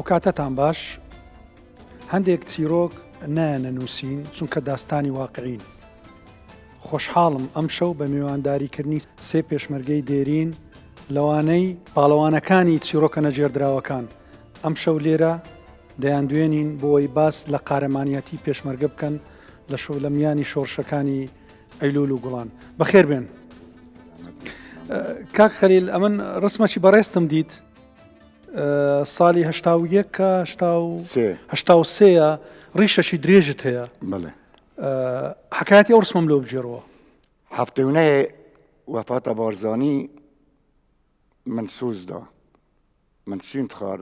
کاتەتان باش هەندێک چیرۆک نانەنووسین چونکە داستانی واقعین. خۆشحاڵم ئەم شەو بە میوانداریکردنی سێ پێشمەرگەی دێرین لەوانەی پاڵەوانەکانی چیرۆکە نەجێردراوەکان ئەم شەو لێرە دەیاندوێنین بۆی باس لە قارەمانیەتی پێشمەرگە بکەن لە میانی شۆڕشەکانی ئەیلول و گوڵان. بەخێر بێن. کاک خەلیل ئەمن ڕسمەکی بەڕێستم دیت ساڵی هەشتا و سێە ڕیشەشی درێژت هەیە. بەڵێ حکایەتی ئەو ڕسمم لۆ بجێڕەوە. هەفتەونەیە وەفاتە بارزانی من سوزدا من چین خار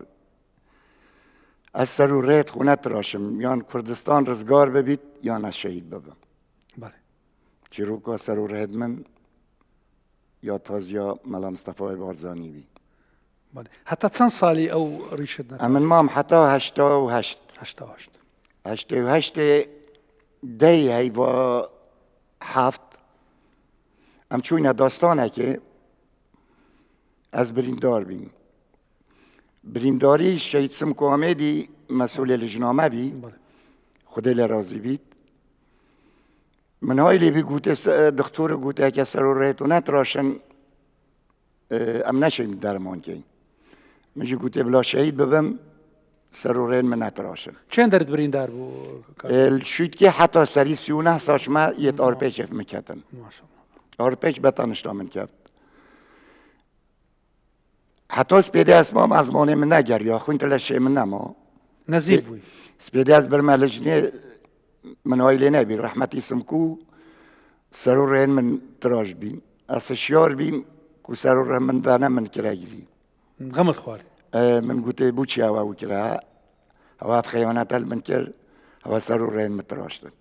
ئەس سەر و ڕێت خو نەتراشم یان کوردستان ڕزگار ببیت یان ئەس شەهید ببم. بەڵێ چیرۆکە سەر و ڕێت من یا تازیا مەلا مستەفای بارزانی بی. بەڵێ هەتا چەند ساڵی ئەو ڕیشت نەکرد؟ ئەمن مام حتا هەشتێ دەی هەیڤە هەفت ئەم چووینە داستانێکێ ئەس بریندار بین. برینداری شەهید سمکۆ ئەمێدی مەسئولێ لژنامە بی خودێ لێ رازی بیت. من های لێبی گوتێ دکتۆرە گوتێکە سەر و ڕێت و نەتراشن ئەم نەشین دەرمانکەین. منجی گوتێ بلا شەهید ببم سەر و ڕێن من نەتراشن. چێن دەرت بریندار بوو؟ شویتکێ حتا سەری 39 ساچمە یەت ئارپێچێف میکەتن. ئارپێچ بەتەنشتا من کرد. حتا سپێدێ ئەسمام ئەزمانێ من نەگەریا خوینتە لە شێ من نەما. نەزیف بووی. سپێدێ ئەس بەرمە لەژنێ من های لێ نەبی ڕەحمەتی سمکو سەر و ڕێن من تراش بین. ئەسە شیار بین کو سەر و ڕێن من دانە من کراگیری. غەمت خوارد. من گوتێ بچی ئەوە وکرا ئەوە خەیانەتەل من کرد ئەوە سەر و ڕێن متراشتن.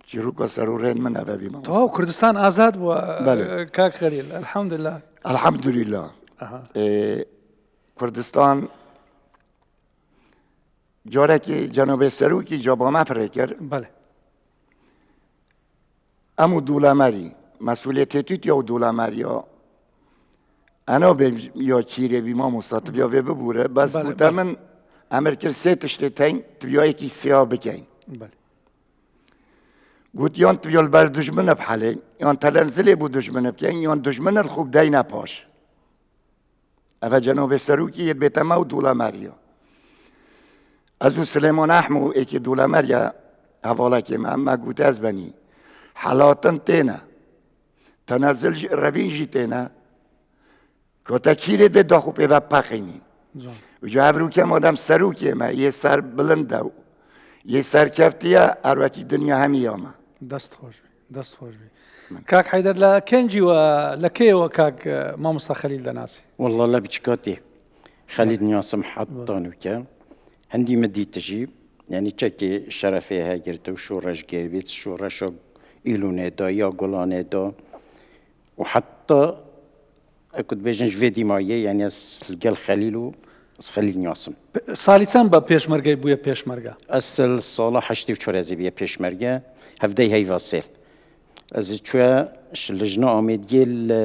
چیرۆکە سەر و ڕێن من ئەوە بیمە. تەواو کوردستان ئازاد بووە کاک خەلیل ئەلحەمدوللا. الحەمدوللا. کوردستان جارێکی جەنوبێ سەرۆکی جابامە فرێ کرد. بەڵێ ئەم و دوولەمەری مەسئولێتێتیت یا و دوولەمەریە ئەنا بێ یا چیرێ بیما مستەتڤیا وێ ببوورە بەس گوتە من ئەمر کرد سێ تشتێ تەین تڤیایەکی سیا بکەین. گوت یان تڤیال بەر دوژمنە بحەلێن یان تەلەنزلێ بوو دوژمنە بکەین یان دوژمنە خوب دەینە پاش. ئەڤە جەنوبێ سەرۆکی یەت بێتەمە و دوولەمەریە. ئەز و سلێمان ئەحمو ئێکی دوولەمەریە هەڤاڵەکێمە ئەمە گوتە ئەز بەنی حەڵاتن تێنە تەنەزل ڕەڤینژی تێنە کۆتە کیرێ دێ داخو پێڤە پەقینین. وجا هەڤروکە مادەم سەرۆکێمە یێ سەر بلندە و یێ سەرکەفتیە ئەروەکی دنیا هەمیامە. دەست خۆش بی دەست خۆش بی. کاک حەیدەر لە کەنجیوە لە کێوە کاک مامۆستا خەلیل دەناسی؟ والله لا بچکاتێ خەلیل نیاسم حەتانوکە هەندی مدی تژیب یعنی چەکێ شەرەفێ هەگرتە و شۆڕەش گێبێت شۆڕەشە ئیلونێدا یا گوڵانێدا و حتا ئەکوت بێژن ژێ دیمایە یعنی ئەس لەگەڵ خەلیل و خەلیل نیاسم. ساڵی چەند بە پێشمەرگەی بووە پێشمەرگە؟ ئەسل ساڵە هەشتی و چۆرەزی بێ پێشمەرگە هەفتەی هەیڤا سێل. ئەز کوێ لژنە ئامێدیێ لە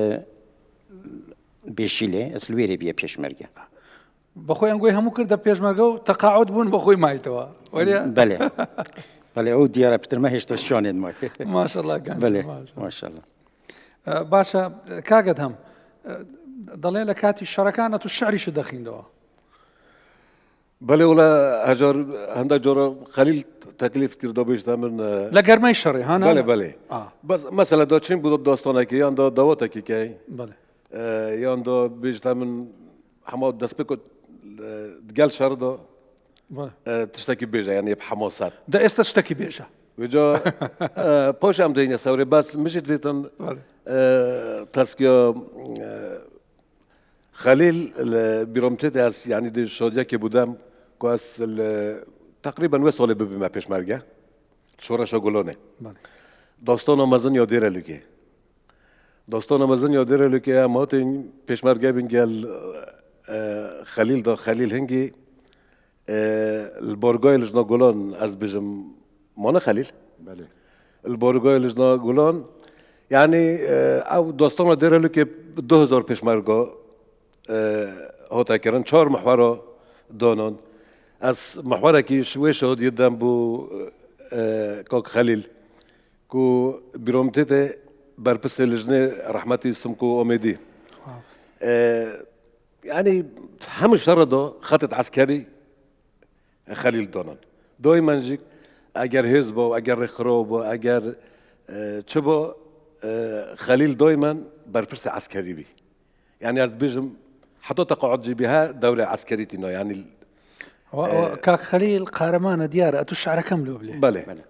بێشیلێ ئەس لوێرێ بێ پێشمەرگە. بەخۆی ئەنگۆی هەموو کردە پێشمەرگە و تەقاعود بوون بەخۆی مایتەوە. بەڵێ بەڵێ ئەو دیارە پترمە هێشتا شوانێت مای. ماشەڵڵا بەڵێ ماشەڵڵا. باشە کاگت هەم دەڵێ لە کاتی شەڕەکانە تو شعریشت دەخیندەوە. بەڵێ وڵا هەجار هەندێک جۆرە خەلیل تەکلیف کردە بێشتا من لە گەرمەی شەڕی هانا؟ بەڵێ بەس مەسەلە دا چین بوو داستانێکی یان دا داوەتێکی کەی یان دا بێژتا من هەما دەست پێ گەل شەڕدا تشتێکی بێژە یعنی حەماسەت دا ئێستا شتێکی بێژە وجا پاش ئەم دەینە سەورێ بەس مشت وێتن تەسکیا خەلیل بیرۆمچێت ئەس یعنی دی شادیەکی بودەم کو ئەس تقریبا وێ ساڵێ ببیمە پێشمەرگە شۆڕەشە گوڵۆنێ داستانە مەزن یا دێرە لوکێ داستانە مەزن یا دێرە لوکێ ئەماتین پێشمەرگە بین گەل خەلیل دا خەلیل هەنگی البۆرگای لژنا گوڵان ئەس بژم مانە خەلیل البۆرگای لژنا گوڵان یعنی ئەو داستانە دێرە لوکێ 2000 پێشمەرگە هاتەکردن 4 محورە دانان از محورکی شوی شد یدم بو کاک خلیل کو بیرومتت برپس لجنه رحمتی سمکو آمدی يعني هم شرده خطط عسكري خليل دانان دائما جيك اگر حزب و اگر خراب و اگر چبا خليل دائما برپرس عسكري بي يعني از بيجم حتى تقعد جي بها دولة عسكريتنا يعني كاك خليل قارمان ديار اتو الشعر كاملو بلي بله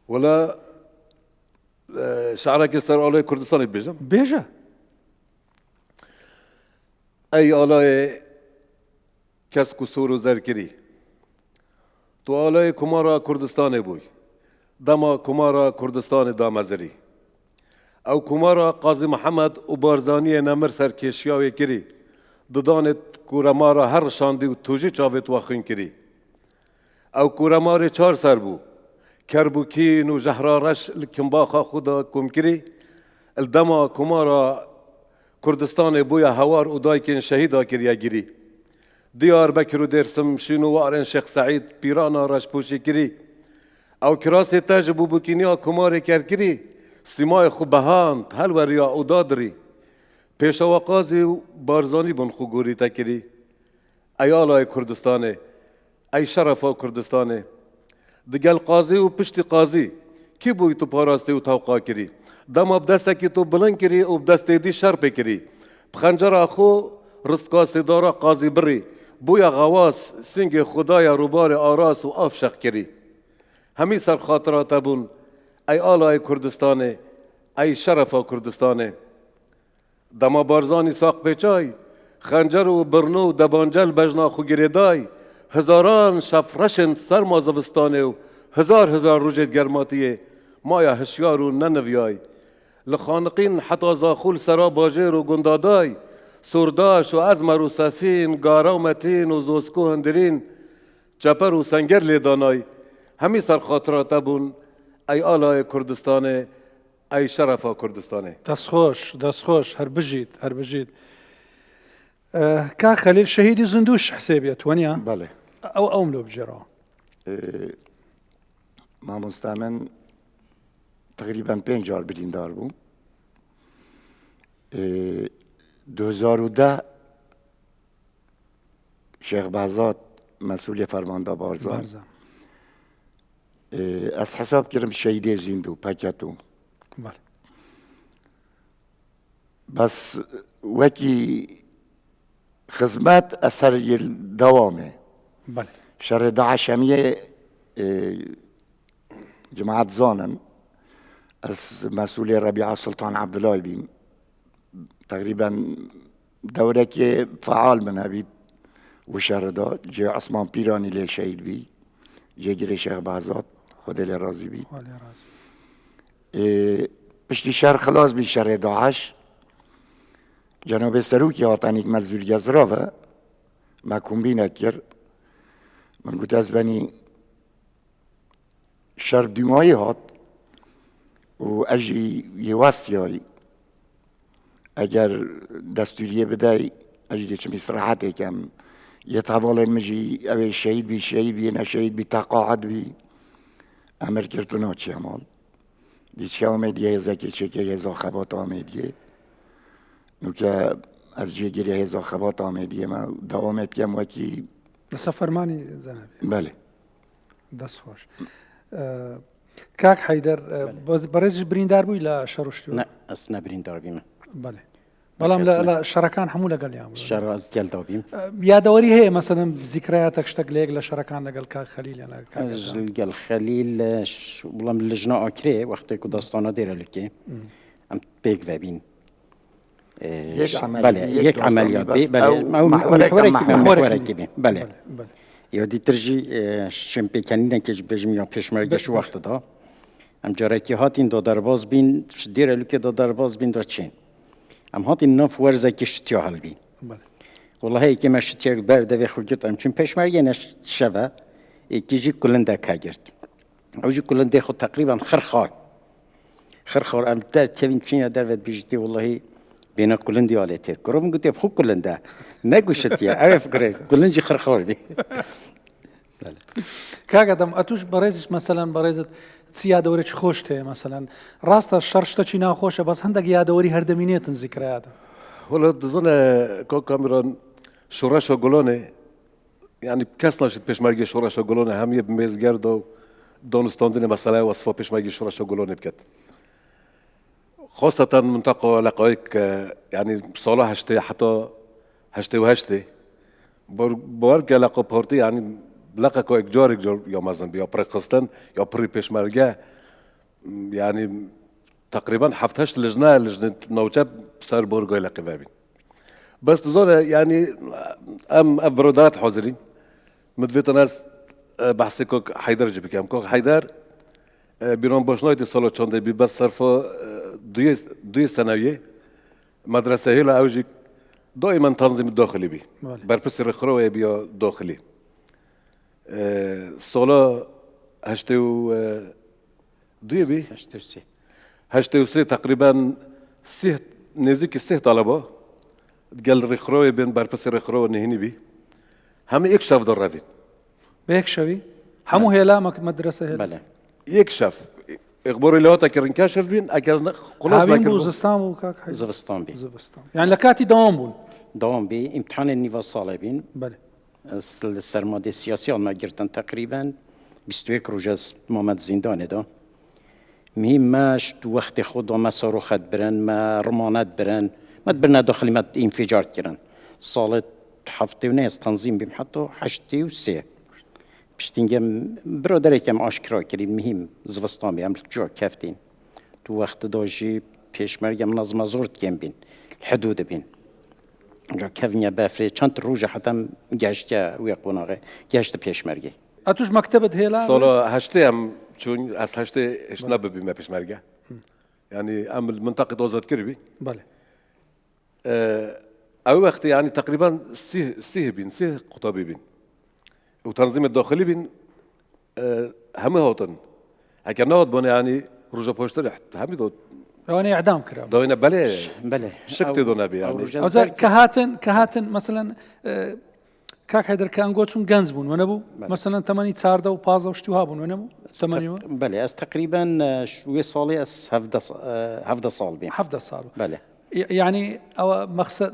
ولا شعرك يصير على كردستان بيجم بيجا ای آلای کس کسور و زرکری تو آلای کمارا کردستان بوی دما کمارا کردستان دامزری او کمارا قاضی محمد و بارزانی نمر سرکشیاوی کری ددانت کورمارا هر شاندی و توجی چاوت واخین کری او کورمار 4 سر بو کربوکین و جهرارش لکنباخا خدا کم کری الدما کمارا کردستان بویا هوار و دایکن شهیدا کریا گیری دیار بکر و درسم شینو وارن شیخ سعید پیرانا راش پوشی کری او کراس تاج بو بوکینیا کمار کرکری سیمای خو بهاند هل وریا او دادری پیشوا قاضی و بارزانی بن خو گوری تکری ایالای کردستانه ای شرفا کردستانه دگل قاضی و پشت قاضی کی بوی تو پاراسته و توقع کری دم اب دسته کی تو بلند کری و دسته دی شرپ کری بخنجر اخو رستقا سدارا قاضی بری بویا غواس سنگ خدای روبار آراس و افشق کری همی سر خاطرات بون ای آلای کردستانه ای شرفا کردستانه دما بارزانی ساق پیچای خنجر و برنو و دبانجل بجنا خو گریدای هزاران شفرشن سر مازوستانه و هزار روجت گرماتیه مایا هشیار و ننویای لخانقین حتی زاخول سرا باجر و گندادای سرداش و ازمر و سفین گارا و متین و زوسکو هندرین چپر و سنگر لیدانای همی سر خاطرات بون ای آلای کردستانه ای شرفا کردستانه دست خوش هر بجید كاك خليل شهيدي زندوش حسابيت ونيا بله او املو بجرا ما مستمن تقریبا 5 جار بریندار بوم 2010 شیخ بهزاد مسئول فرمانده بارزان از حساب کردم شهیده زندو پاکتو بله بس وکی خدمت اثر دوامه بله شهر داعش همیه جماعت زانن از مسئول ربیعه سلطان عبدالله بیم تقریبا دوره که فعال من بید و شهر دا جه عثمان پیرانی لی شهید بی جه گره شیخ بهزاد خود لی راضی بی پشتی شهر خلاص بی شهر داعش جناب سروکی هاتنیک مزدور گزراوه ما کمبینه کرد من گوت از بنی شهر دیمایی هات و اجی یه واسطیایی اگر دستوریه بدهی اجی دیچم استراحت کم یه طواله مجی اوه شهید بی نه شهید بی تقاعد بی امر کرتونا چی امال دیچه آمدیه زکی چه که هزا خبات آمدیه نو که از جه گیری هزا خبات آمدیه ما دوامت کم وکی لسفرماني زنابي بله دست خوش كاك حيدر برز بريندار بو لا شروشتو نه اصلا بریندار بیم بله بلام لا شركان حموله قال يا شر از گل دابیم يا دوري هي مثلا ذكرياتك اشتق ليك لشركان لقال كاك خليل يعني گل خلیل والله من لجنه آکره وقتی که داستانا دیره لکی ام پیک و بین بله یک عملیات بی بله محورکی بی بله یا دی ترجی شمپی کنینه که بجم یا پیشمرگش وقت دا ام جارکی هاتین دو درباز بین دیره لکی دو درباز بین دا چین ام هاتین ناف ورزه که شتیا حل بین والله ای که ما شتیا برده و خورگت ام چون پیشمرگی نش شوه ای که جی کلنده که گرد او جی کلنده خود تقریبا خرخار ام در تبین چین در ود بیجتی والله بين كلن ديالتي كروم قلت بخو كلن ده نقوشت يا عارف كره كلن جي خرخور دي کاگدم اتوش برایزش مثلا برایزت یادوری چی خوش ته مثلا راست شرشته چی ناخوشه بس هندق یادوری هر دمینیتن ذکریات ولا تظن كاميرون شوراشو قولوني يعني كاس نشد بيشمرجي شوراشو قولوني هم يبميز جردو دونستاندين مسألة وصفة بيشمرجي شوراشو قولوني بكت خاصة منطقة لقايك يعني صلاة هشتي وهشتي بورجع لقى بورتي يعني لقى كو إجار يا مثلا بيا بريقستان يا بري بيشمرجي يعني تقريبا حفتهاش لجنة نوجب بسر بورجو لقى بابين بس تظن يعني برودات حاضرين مدفيت ناس بحثي كوك حيدر جبي كام كوك حيدر بيرون باشناي دي صالة چانده بي بس صرفه دوی سنوية مدرسة هلا أوجي دائما تنظيم الداخلي بي برپس رخروه بيا داخلي صالة هشتو دوی بي هشتو سي تقريبا سيه نزيك السيه طلبه قال رخروه بين برپس رخروه نهيني بي هم يكشف درافين بهيك شوي همو هلا مدرسة هلا بله يكشف اخبار اللي هو تكرن كاشف بين اكل خلاص هاوين بو لكن زستان بو كاك حي زفستان بي زبستان يعني لكاتي دوام بون دوام بي امتحان النيفا صالبين بله السرمادي السياسي ما جرتن تقريبا 21 روجاز محمد زندانه ده مهم ماش تو وقت خود ما صاروخات برن ما رمانات برن ما تبرنا داخلي ما انفجار كرن صالت حفتي وناس تنظيم بهم حتى حشتي وسي بشتينجم برادركم آشکرا کردیم مهم زوستان بیم جو کفتین تو وقت داجی پیشمرگم نظم زورت کم بین الحدود بین جا کفنیا بافری چند روز حتی گشت وی قناقه گشت پیشمرگی اتوش مكتبة هلا صالة هشتي هم شون اس هشتي ايش نبى بما فيش مرجع يعني ام المنطقة دوزت كربي بله او وقت يعني تقريبا سيه بين سيه قطابي بين وتنظيم الداخلي بين هم هوتن هكذا نهض بنا يعني رجع بوشتر هم دو يعني اعدام كرام دوينا بله بله شكتي دو نبي يعني او زي كهاتن مثلا كاك حيدر كان قوتون جنز بون ونبو مثلا 8 سارده و15 وشتوها بون ونبو 8 بله از تقريبا شوية صالي از هفده صال بين حفظ صار بله يعني او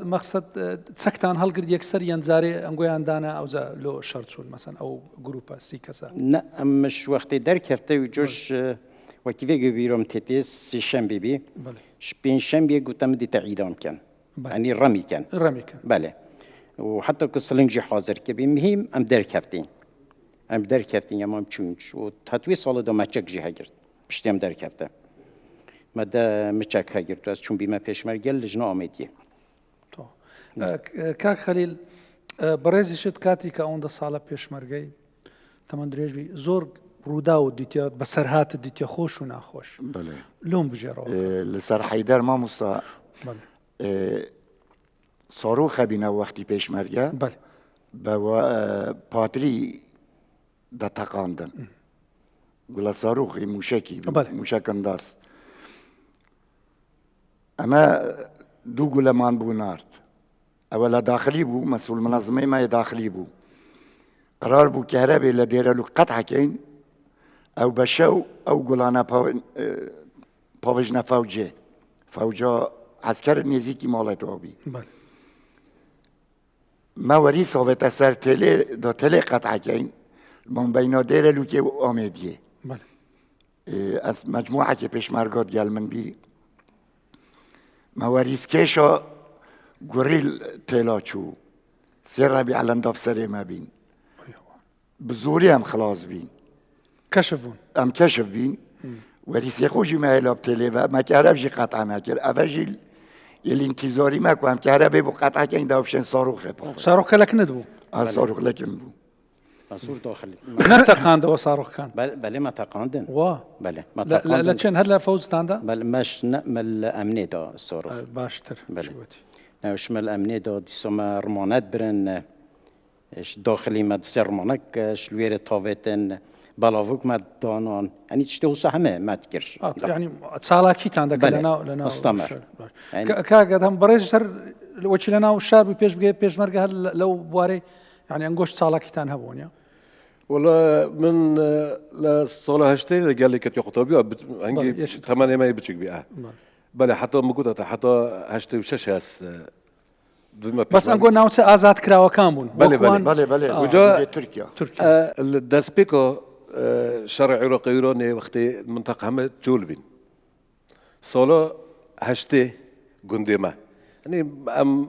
مقصد تسكتان هل قد يكسر ينزاري انقوي عندنا او زا لو شرطول مثلا او جروبا سي كسا لا مش وقت درك هفته وجوش وكيفي بيروم تيتيس سي شنبي بي بله شبين شنبي قلت مدي تعيدام كان بله. يعني الرمي كان الرمي كان بله وحتى كسلنجي حاضر كبي مهم ام درك هفتين ام درك هفتين يا مام تشونش وتهتوي صالة دو مچك جي هاجرت بشتي ام درك هفته مده مچك هاجرت از چون بيما پیشمرگل لجنة آمدية تو كاك خليل بريزي شت كاتي كاون دا صالة بيشمرگي تمن دريج بي زور روداو ديتيا بسرهات ديتيا خوش و ناخوش بله لون بجيرو لسر حیدر ما مستا بله صاروخ بينا وقتی پیش مرگه بله با پاتری دا تقاندن قولا صاروخ موشکی بله. موشک انداز اما دو قولا مان بو نارد اولا داخلي بو مسؤول منظمه ما داخلي بو قرار بو كهرباء لدير له قطعه كين او بشو او قولانا باوجنا فوجا عسكر نزيكي مالته بي بله ما وري صوت اثر تله دا تله قطعه كين من بين دير له كي آمديه بله از مجموعه که پیشمرگات گل من بی مواریس کشا گوریل تلاچو سر ربی علن دفتر ما بین بزوری هم خلاص بین كشفون هم کشف بین وریس خوشی ما هلاب تله و ما که جی قطعه نکر اوجیل یل انتظاری ما کنم که عربی بو قطعه که این دافشن صاروخ پاور صاروخ لك ندبو صاروخ لکن بو مصور داخلي نتقان دو صاروخ كان بله ما تقاندن وا بله ما لا لا تقاندن لچن هلا فوز تاندا بله مش نعمل امني دا الصاروخ باشتر بله شوتي شمال امني دا ديسما رمانات برن اش داخلي ما دسر رمانك شلوير طاوتن بلاوك ما دانان يعني تشتهو همه ما تكرش يعني تسالاكيت عندك بله. لنا استمر. يعني- كاقد هم بريش سر وجه لنا والشار بيش مرقه لو بواري يعني انقوش تسالاكيتان هبون والله من الصلاة هشتي اللي قال لي كت يقطع بيها بله، هنجي يشت. ثمانية ما يبتشك بيها بله حتى مقولة حتى هشتي وشش هاس بس انقول ناوت ازاد كراوه كامون بله، بله. بله بله وجا- تركيا تركيا الداسبيكو شرع عراقي إيراني وقتي منطقة هم جولبين صلاة هشتي قندمة يعني أم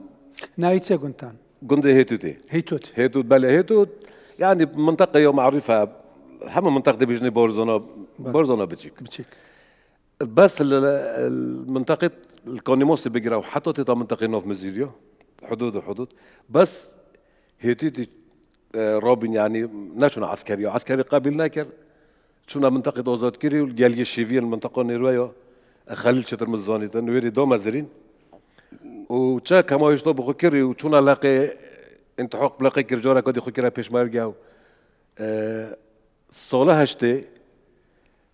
نايتسي قنتان قندي هيتوتي هيتوت هيتوت بله هيتوت يعني منطقة يوم معروفة هم منطقة دي بيجني بورزونا بتجيك بتشيك بس المنطقة الكونيموس بيجراو حتى تتا منطقة نوف مزيريو حدود بس هيتيتي روبن يعني ناشون عسكري قابل ناكر شونا منطقة وزاد كيري والجالية الشيفية المنطقة نيرويو خليل شتر مزاني تنويري دو مزرين وتشا كما يشتو بخو كيري وشونا لاقي انت حق بلاقي كيرجورا كودي خو كيرا بيش مارجاو صولا هشتي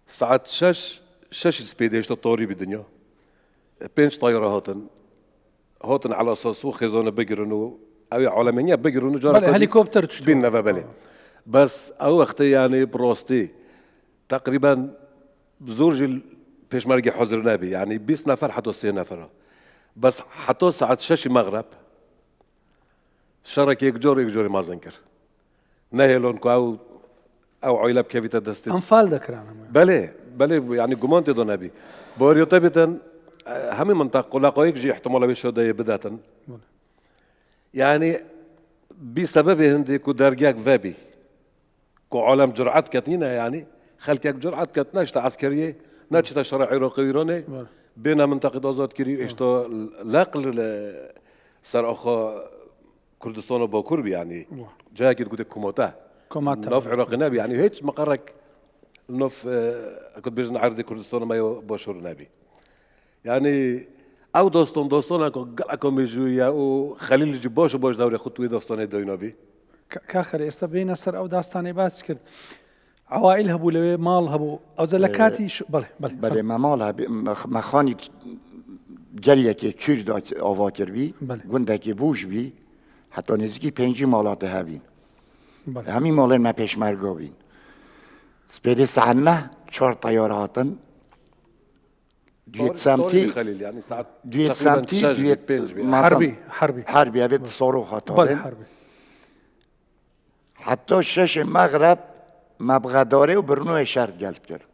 ساعة شش سبيد يشتو طوري بالدنيا بينش طايرة هاتن على اساس خزانة بقرنو او عالمية بقرنو جارا بله هليكوبتر تشتو بين نفا بله بس او وقتي يعني بروستي تقريبا بزورج بيش مرقي حزر نبي يعني 20 نفر حتى 60 نفر بس حتى ساعة شش مغرب شرك يكجوري ما زنكر نهيلون كو او عيلب كيف تدستي انفال ذكرانا بله يعني قمانتي دو نبي بوريو تبتن همي منطقة لاقويك جي احتمال بيشو داي بداتا يعني بسبب هندي كو درجاك فابي كو عالم جرعات كتنينة يعني خلقك جرعات كتنا اشتا عسكرية ناتشتا شرع عراقي ايراني بين منطقة آزاد كري اشتا لاقل سر اخا كردستان باكور يعني جاكي تقول كوماتا نوف عراقي نبي يعني هيك مقرك نوف كنت بيجن عرضي كردستان ما باشور نبي يعني او دوستان اكو ميجويا وخليل جباش باش دوري خطوي دوستان دوينابي كاخر استبينا سر او داستاني باس كرد عوائل هبو لوي مال هبو او زلكاتي بله ما مالها ما خاني جلیه که کرد آوا بی گنده که بوش بی حتی نزدیکی 5 مالات هبین همین مالن ما پیشمرگا بین سپیده سعنه 4 طیاره هاتن دویت سمتی دویت سمتی دویت حربی اوید صاروخ هاتن حتی 6 مغرب مبغداره و برنو شرط گلد کرد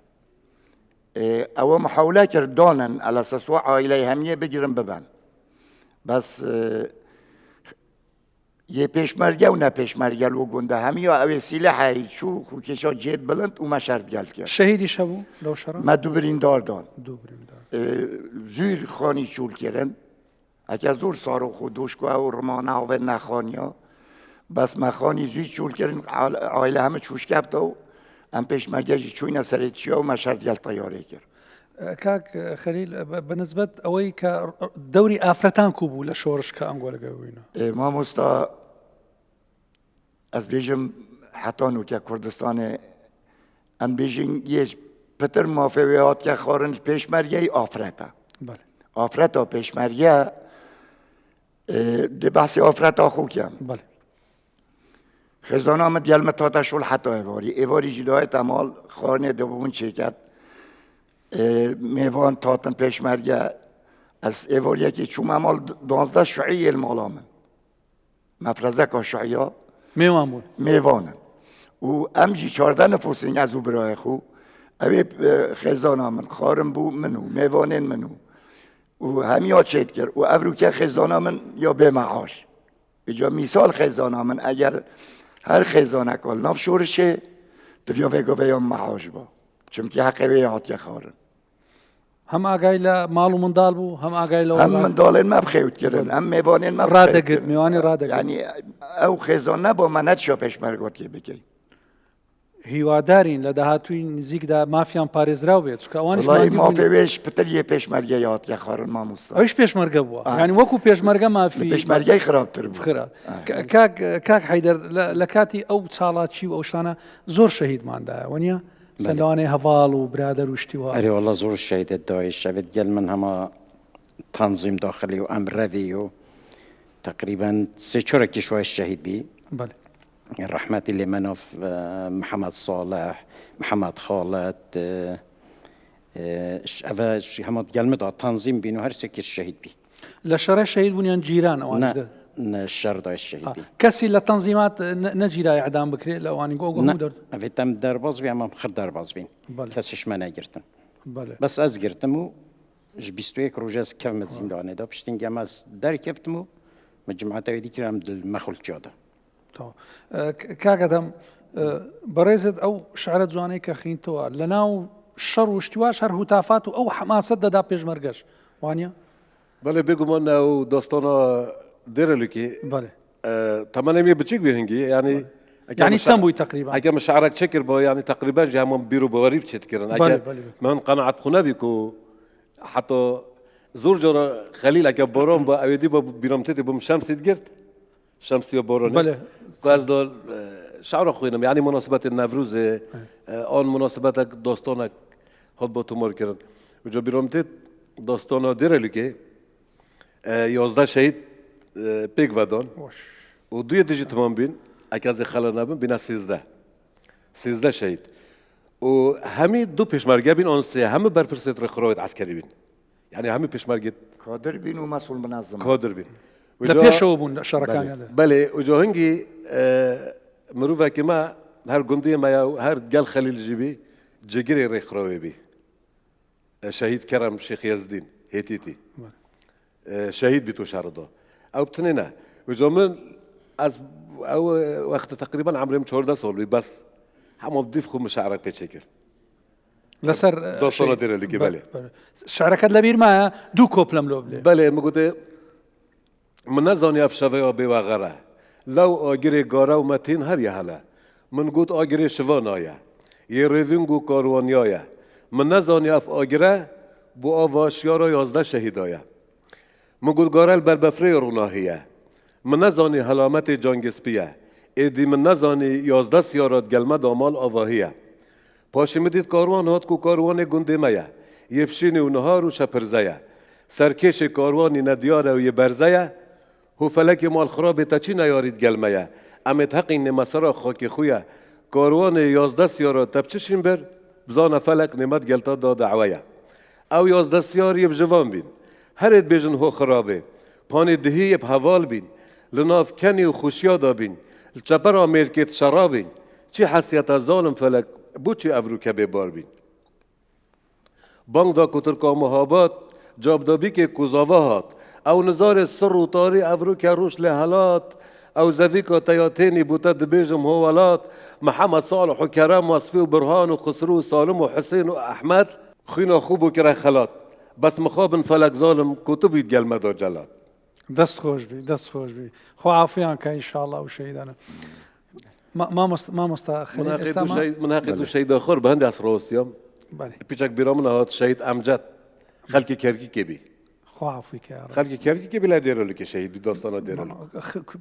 او محاوله کرد دانن على اساس عائله همیه بگیرن ببن بس یه پیشمرگه و نه پیشمرگه لو گنده همی یا او سلاح شو خوکشا جید بلند و ما شرط گل کرد شهیدی شبو لو شرا ما دو بریندار دان زور خانی چول کردن اگه زور سارو دوشکو و رمانه و نخانیا بس ما خانی زور چول کردن عائله همه چوش کفت و ام پیشمرگه چوینا سرت چیا و ما شرط گل طیاره کرد كاك خليل بالنسبة أوي كدوري آفرتان كوبو لشورش كأنقول جوينا ما مستا از بیشم حتی نو که کردستان ام بیشین یه پتر مافیات که خارنج پیشمرگه آفرتا بله آفرتا پیشمرگه ده بحث آفرتا خو کم بله خزانه آمد یلم تا شول حتی ایواری جلوه تمال خارنه دومون چیکت میوان تاتن پیشمرگه از ایواریه که چوم امال 12 شعی المالامن مفرزه که شعیا میوانن و امجی 14 نفوسین از او برای خو اوی خزانه من خارم بو منو میوانین منو و همیا چید کرد و افرو که خزانه من یا به معاش اجا مثال خزانه من اگر هر خزانه کل ناف شورشه دفیا بگو بیام معاش با چونکه حقی بیاد که خارن هم آقای مالو من دالبو هم آقای هم من دالن ما بخیوت کردن هم میوانین ما رادگرد میوانی رادگرد یعنی او خزانه با منت شا پیشمرگات که بکی هیوادارین لە داهاتووی نزیکدا مافیان پارێزراو بێت چکە ئەوانش والله مادی بوون. مافێوێش پتر یە پێشمەرگە یادکە خارن مامۆستا ئەوش پێشمەرگە بووە ینی وەکو پێشمەرگە مافی پێشمەرگەی خراپتر بوو. خرا کاک حیدەر لە کاتی ئەو چاڵاچی و ئەو شانە زۆر شەهیدماندایە وەنیە سەلوانەی هەواڵ و برادەر و شتی وایە. أري والله زور الشهيد الداعش شفت قال من هما تنظيم داخلي وأمر رذي تقريبا سيشورك شوية الشهيد بي بله الرحمة اللي منوف محمد صالح محمد خالد أفا هما قال مدى تنظيم بينو هر سكر الشهيد بي لە شەڕە شەهید بوونیان جیران ئەوان الشر دا الشهيد بي کەسی لە تەنزیمات نەگیرای ئەعدام بکرێت لەوانی گۆ دەرد. أفتم درباز بي أمام خر درباز بين بله. كسش ما نجرتن بله بس از گرتمو جبستويك روجاز كم زندانه دا بشتين جماز در كفتمو مجموعة تودي كرام دل مخول جاده کاکەدەم بەڕێزت ئەو شعرە جوانەی کە خینتەوە لە ناو شەڕ و شتیواش هەر هوتافات و ئەو حماسەت دەدا پێشمەرگەش وانە بله بگمان او داستانا درلکی بله تمام یه بچیک بهنگی یعنی يعني چەند بووی تقریبا اگه مشاعرك شكر با يعني تقريبا جامون بيرو بغريب شت كرن بله، اگه بله. من قناعت خونه بيكو حتى زور جرا خليل اگه باران با اویدی با بیرامتت بوم شمس گرت شمسی و بارانه بله. قاز دال شعر خوینم يعني مناسبت نوروز آن مناسبت داستانك هاد با تمار کردن و جا بیرامتت داستانا درلی که 11 شهید پیک ودان و دوی دیجی تمام بین اگه از خلا نبین بین 13 شهید و همه دو پیشمرگه بین آن سه همه برپرست رخراوت عسکری بین یعنی همه پیشمرگه کادر بین و مسئول منظم کادر بین لە پێشەوە بوون شەڕەکانیان بله و جا هنگی مروفه که ما هر گندی ما یا هر گل خلیل جیبی جگری رخراوی بی شهید کرم شیخ یزدین هیتیتی شهید بی تو شهردا او بتنینه و جا من از او وقت تقریبا عمریم 14 سال بی بس همه بدیف خود مشاعرك بچکر لەسەر داستانا درلی بله شعرەکەت لەبیر مایە دوو کۆپلەم لۆ بلێ بله مگوده من نزانی اف شوه یا بیوغره لو آگری گاره و متین هر یه هله من گوت آگری شوه نایه یه ریوینگو کاروانیایه من نزانی اف آگره بو آواشیارا 11 شهیدایه من گوت گاره البربفره روناهیه من نزانی حلامت جانگسپیه ایدی من نزانی 11 سیارات گلمه دامال آواهیه پاشی میدید کاروان هات کو کاروان گنده میه یه پشین و نهار و شپرزه سرکش کاروانی ندیاره و یه برزه هو فلک مال خراب تا چی نیارید گلمه امت حق این مسرا خاک خویه کاروان 11 سیارات تبچشین بر بزان فلک نمت گلتا دا دعویه او 11 سیار یه بجوان بین هرید بیجن هو خرابه پانی دهی یه بحوال بین لناف کنی و خوشیا دا بین چپر آمیرکت شرابین چی حسیت ظالم فلک بو چی افرو کبه بار بین بانگ دا کتر کامهابات جابدابی که کزاوهات او نظار سر و طاری افرو که روش لحالات او زوی که تیاتینی بوتا دبیجم هوالات محمد صالح و کرم وصفی و برهان و خسرو و سالم و حسین و احمد خینا خوب و کره خلات بس مخابن فلک ظالم کتبید گلمه دا جلات دەست خۆش بی دەست خۆش بی خۆ عافیان کە ئینشاءڵڵا و شەهیدانە مامۆستا خەلیل ئێستا من حقیقت شهید آخر به هند اسرائیل پیچک بیرامون هات شهید امجد خلک کرکی که بی خۆ عافی کە خلک کرکی که بلا دیرلی که شهید بی داستانا دیرلی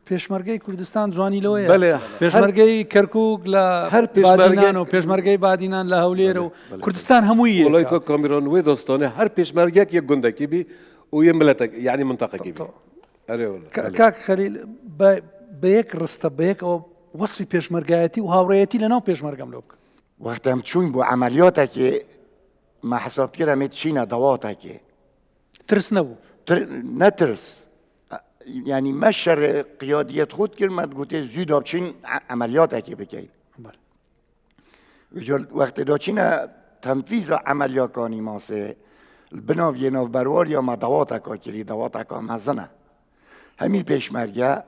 پێشمەرگەی کوردستان جوانی لەوەیە بله پێشمەرگەی کەرکووک لە هەر بادینان و پێشمەرگەی بادینان لە هەولێر و کوردستان هەمووی والله که کامیران و داستانه هر پیشمرگه یک گندکی بی و یه ملت یعنی منطقه کی بی کاک خەلیل بە یەک ڕستە بە یەک ئەوە وەسفی پێشمەرگایەتی و هاوڕێیەتی لەناو پێشمەرگەم لۆ بکە وقتم چون بو عملیاتك ما حسبت كده ميت شينا دواتك ترس نەبوو نترس يعني مشر قيادية خود كلمة قلت زود أبشين عملياتك بكين وجل وقت داشينا تنفيذ عمليات كاني ماسه البناو يناو بروار يا ما دواتك كري دواتك مزنه همي پیشمرگه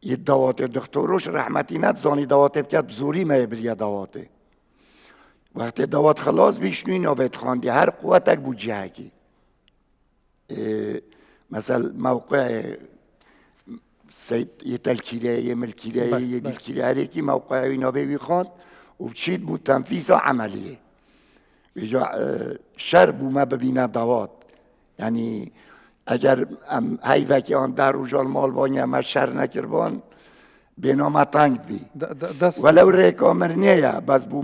یه دوات دکتروش رحمتی ند زانی دوات بکرد بزوری ما بریه دواته وقتی دوات خلاص بیشنوی نوبت خواندی هر قوتک بود جهکی مثلا موقع سید یه تلکیره یه ملکیره یه دلکیره هر یکی موقع اینا بی خواند وبتشيد بو تنفيذه عملية بيجا شرب وما ببينا دوات يعني اگر هاي وكي آن در رجال مال بانيا ما شر نكربان بينا ما تنگ بي ولو ريكا مرنية بس بو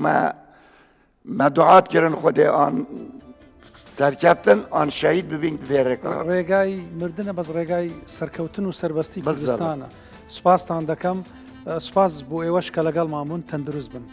ما دعات كرن خود آن سرکەفتن آن شهید ببین وێڕێکە ڕێگای مردنە بەس ڕێگای سەرکەوتن و سەربەستی کوردستانە سوپاسان دەکەم سوپاس بۆ ئێوەش کە لەگەڵ مامون تەندروست بن.